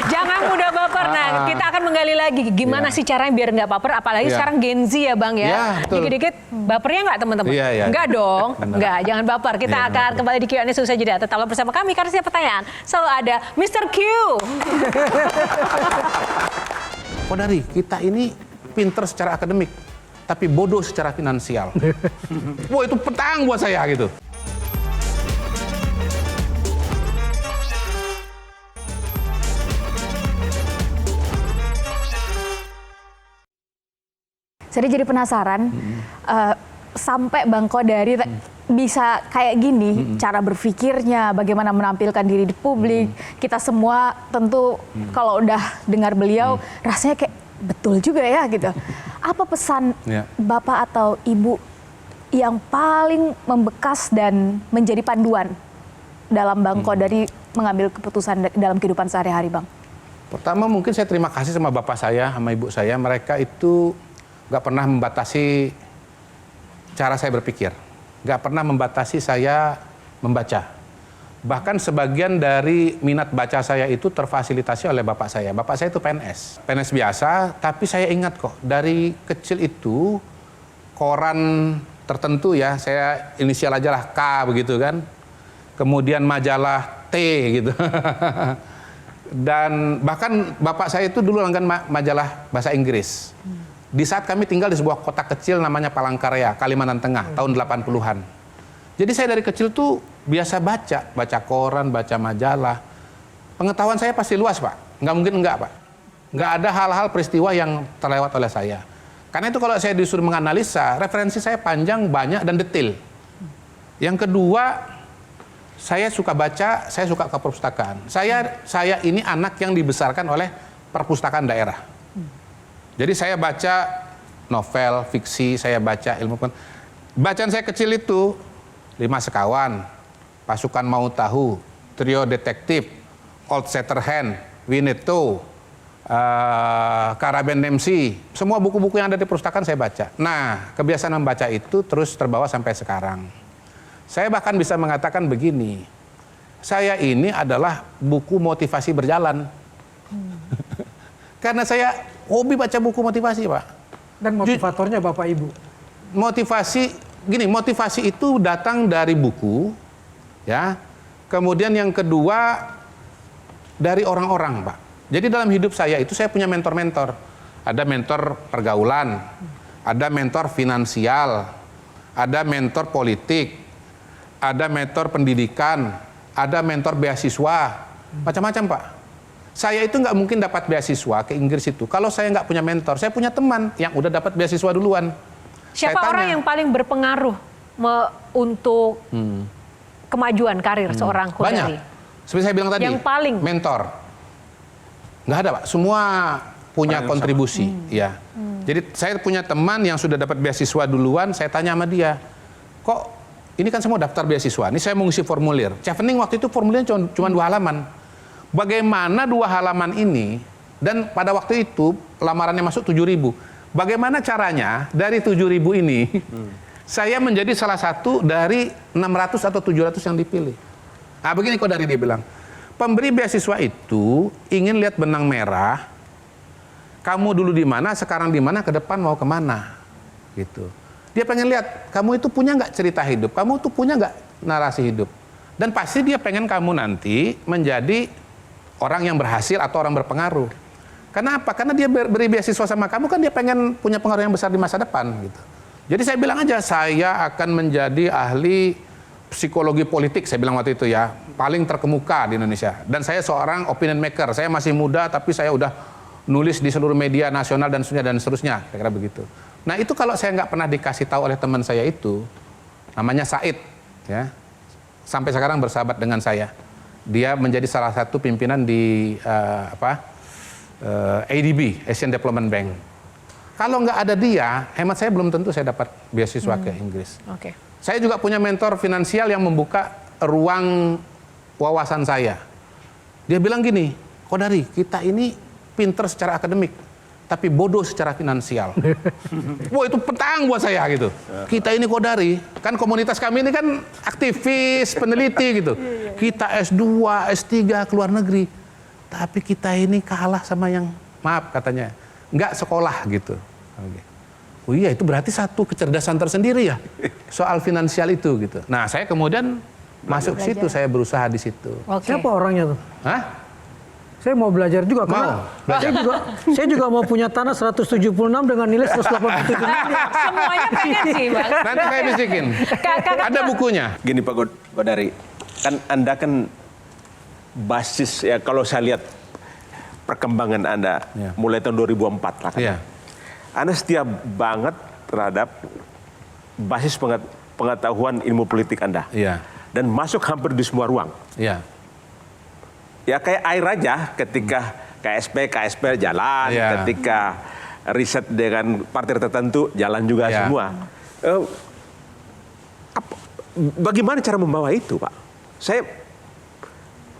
Jangan mudah baper. Nah, kita akan menggali lagi gimana sih caranya biar nggak baper, apalagi sekarang Gen Z ya Bang ya. Dikit-dikit bapernya nggak teman-teman? Nggak dong, nggak. Jangan baper. Kita akan kembali di Q&A selesai jeda. Tetaplah bersama kami karena setiap pertanyaan selalu ada Mr. Q. Kodari, kita ini pinter secara akademik, tapi bodoh secara finansial. Wah itu petang buat saya gitu. Saya jadi penasaran, sampai Bang Kodari bisa kayak gini, cara berpikirnya, bagaimana menampilkan diri di publik. Kita semua tentu kalau udah dengar beliau, rasanya kayak betul juga ya gitu. Apa pesan Bapak atau Ibu yang paling membekas dan menjadi panduan dalam Bang Kodari mengambil keputusan dalam kehidupan sehari-hari, Bang? Pertama mungkin saya terima kasih sama bapak saya, sama ibu saya. Mereka itu nggak pernah membatasi cara saya berpikir. Nggak pernah membatasi saya membaca. Bahkan sebagian dari minat baca saya itu terfasilitasi oleh bapak saya. Bapak saya itu PNS. PNS biasa, tapi saya ingat kok, dari kecil itu koran tertentu ya, saya inisial aja lah K begitu kan. Kemudian majalah T gitu. Dan bahkan bapak saya itu dulu langganan majalah bahasa Inggris. Di saat kami tinggal di sebuah kota kecil namanya Palangkaraya, Kalimantan Tengah, tahun 80-an. Jadi saya dari kecil tuh biasa baca koran, baca majalah. Pengetahuan saya pasti luas, Pak. Nggak mungkin enggak, Pak. Nggak ada hal-hal peristiwa yang terlewat oleh saya. Karena itu kalau saya disuruh menganalisa, referensi saya panjang, banyak, dan detail. Yang kedua, saya suka baca, saya suka ke perpustakaan. Saya ini anak yang dibesarkan oleh perpustakaan daerah. Jadi saya baca novel, fiksi, saya baca ilmu pengetahuan. Bacaan saya kecil itu 5 Sekawan, Pasukan Mau Tahu, Trio Detektif, Old Shatterhand, Winnetou, Karaben MC, semua buku-buku yang ada di perpustakaan saya baca. Nah, kebiasaan membaca itu terus terbawa sampai sekarang. Saya bahkan bisa mengatakan begini, saya ini adalah buku motivasi berjalan. Karena saya hobi baca buku motivasi, Pak. Dan motivatornya Bapak Ibu? Motivasi itu datang dari buku, ya. Kemudian yang kedua dari orang-orang, Pak. Jadi dalam hidup saya itu saya punya mentor-mentor. Ada mentor pergaulan, ada mentor finansial, ada mentor politik, ada mentor pendidikan, ada mentor beasiswa, macam-macam, Pak. Saya itu nggak mungkin dapat beasiswa ke Inggris itu kalau saya nggak punya mentor. Saya punya teman yang udah dapat beasiswa duluan. Siapa orang yang paling berpengaruh untuk kemajuan karir seorang Qodari? Banyak. Seperti saya bilang tadi, yang paling mentor. Nggak ada, Pak. Semua punya kontribusi. Ya. Jadi saya punya teman yang sudah dapat beasiswa duluan, saya tanya sama dia, kok ini kan semua daftar beasiswa, ini saya mau ngisi formulir. Chevening waktu itu formulirnya cuma 2 halaman. Bagaimana 2 halaman ini, dan pada waktu itu lamarannya masuk 7.000. Bagaimana caranya dari 7.000 ini, saya menjadi salah satu dari 600 atau 700 yang dipilih. Nah begini Qodari dia bilang, pemberi beasiswa itu ingin lihat benang merah, kamu dulu di mana, sekarang di mana, ke depan mau kemana, gitu. Dia pengen lihat, kamu itu punya nggak cerita hidup, kamu tuh punya nggak narasi hidup. Dan pasti dia pengen kamu nanti menjadi orang yang berhasil atau orang berpengaruh. Kenapa? Karena dia beri beasiswa sama kamu, kan dia pengen punya pengaruh yang besar di masa depan, gitu. Jadi saya bilang aja, saya akan menjadi ahli psikologi politik, saya bilang waktu itu ya, paling terkemuka di Indonesia. Dan saya seorang opinion maker, saya masih muda tapi saya udah nulis di seluruh media nasional dan seterusnya, kira-kira begitu. Nah itu kalau saya nggak pernah dikasih tahu oleh teman saya itu, namanya Said, ya, sampai sekarang bersahabat dengan saya. Dia menjadi salah satu pimpinan di ADB, Asian Development Bank. Kalau nggak ada dia, hemat saya belum tentu saya dapat beasiswa ke Inggris. Oke. Saya juga punya mentor finansial yang membuka ruang wawasan saya. Dia bilang gini, Qodari, kita ini pinter secara akademik, tapi bodoh secara finansial. Wah itu petang buat saya gitu. Kita ini Qodari, kan komunitas kami ini kan aktivis, peneliti gitu. Kita S2, S3 ke luar negeri. Tapi kita ini kalah sama yang, maaf katanya, nggak sekolah gitu. Oh iya itu berarti satu kecerdasan tersendiri ya soal finansial itu gitu. Nah saya kemudian masuk ke situ, saya berusaha di situ. Okay. Siapa orangnya tuh? Hah? Saya mau belajar juga karena saya juga mau punya tanah 176 dengan nilai 187 miliar. Semuanya pengen sih, Bang. Nanti saya bisikin. Ada bukunya. Gini Pak Qodari, kan Anda kan basis ya kalau saya lihat perkembangan Anda mulai tahun 2004 lah kan. Iya. Anda setia banget terhadap basis pengetahuan ilmu politik Anda. Iya. Dan masuk hampir di semua ruang. Iya. Ya kayak air aja ketika KSP jalan, ketika riset dengan partai tertentu jalan juga semua. Bagaimana cara membawa itu, Pak?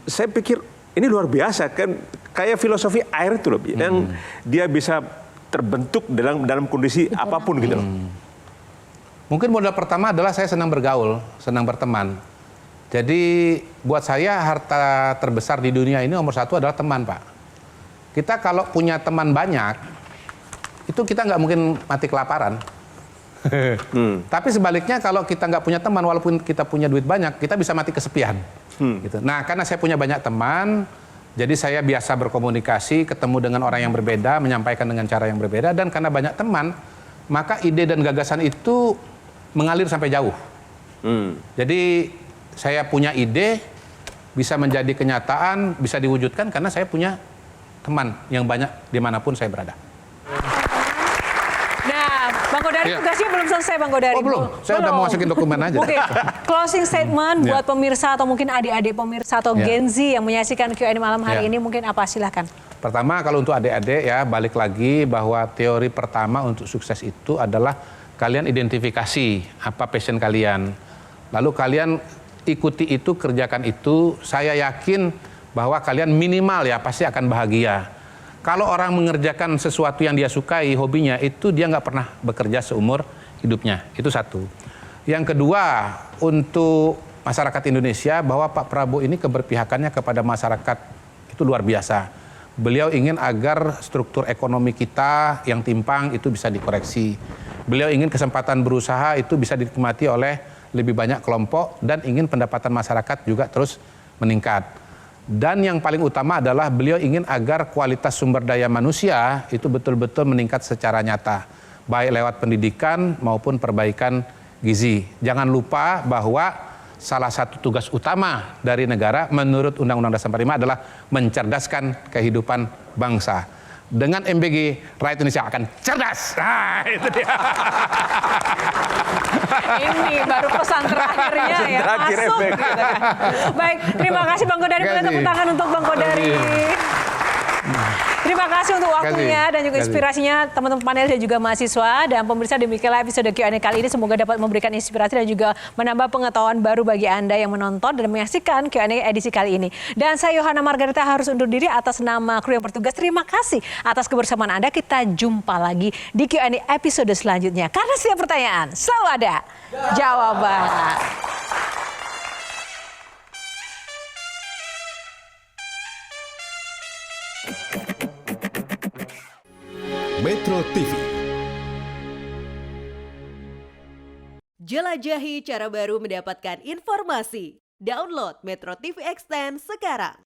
Saya pikir ini luar biasa kan, kayak filosofi air itu loh, yang dia bisa terbentuk dalam kondisi apapun gitu loh. Mungkin modal pertama adalah saya senang bergaul, senang berteman. Jadi buat saya harta terbesar di dunia ini nomor 1 adalah teman, Pak. Kita kalau punya teman banyak, itu kita nggak mungkin mati kelaparan. Tapi sebaliknya kalau kita nggak punya teman, walaupun kita punya duit banyak, kita bisa mati kesepian. Gitu. Nah karena saya punya banyak teman, jadi saya biasa berkomunikasi, ketemu dengan orang yang berbeda, menyampaikan dengan cara yang berbeda, dan karena banyak teman, maka ide dan gagasan itu mengalir sampai jauh. Jadi saya punya ide, bisa menjadi kenyataan, bisa diwujudkan karena saya punya teman yang banyak dimanapun saya berada. Nah, Bang Qodari tugasnya belum selesai, Bang Qodari. Oh belum, saya udah mau masukin dokumen aja. Oke, closing statement buat pemirsa atau mungkin adik-adik pemirsa atau Gen Z yang menyaksikan Q&A malam hari ini mungkin apa? Silahkan. Pertama kalau untuk adik-adik ya balik lagi bahwa teori pertama untuk sukses itu adalah kalian identifikasi apa passion kalian. Lalu kalian ikuti itu, kerjakan itu. Saya yakin bahwa kalian minimal ya pasti akan bahagia. Kalau orang mengerjakan sesuatu yang dia sukai, hobinya, itu dia nggak pernah bekerja seumur hidupnya. Itu satu. Yang kedua, untuk masyarakat Indonesia, bahwa Pak Prabowo ini keberpihakannya kepada masyarakat itu luar biasa. Beliau ingin agar struktur ekonomi kita yang timpang itu bisa dikoreksi. Beliau ingin kesempatan berusaha itu bisa dinikmati oleh lebih banyak kelompok dan ingin pendapatan masyarakat juga terus meningkat. Dan yang paling utama adalah beliau ingin agar kualitas sumber daya manusia itu betul-betul meningkat secara nyata. Baik lewat pendidikan maupun perbaikan gizi. Jangan lupa bahwa salah satu tugas utama dari negara menurut Undang-Undang Dasar 45 adalah mencerdaskan kehidupan bangsa. Dengan MBG, rakyat Indonesia akan cerdas. Nah, itu dia. Ini baru pesan terakhirnya ya, Terakhir masuk efek. gitu kan. Baik, terima kasih Bang Kodari. Boleh tepuk tangan untuk Bang Kodari. Terima kasih untuk waktunya dan juga inspirasinya teman-teman panel dan juga mahasiswa. Dan pemirsa, demikianlah episode Q&A kali ini. Semoga dapat memberikan inspirasi dan juga menambah pengetahuan baru bagi Anda yang menonton dan menyaksikan Q&A edisi kali ini. Dan saya Yohana Margarita harus undur diri atas nama kru yang bertugas. Terima kasih atas kebersamaan Anda. Kita jumpa lagi di Q&A episode selanjutnya. Karena setiap pertanyaan selalu ada jawaban. Metro TV. Jelajahi cara baru mendapatkan informasi. Download Metro TV Extend sekarang.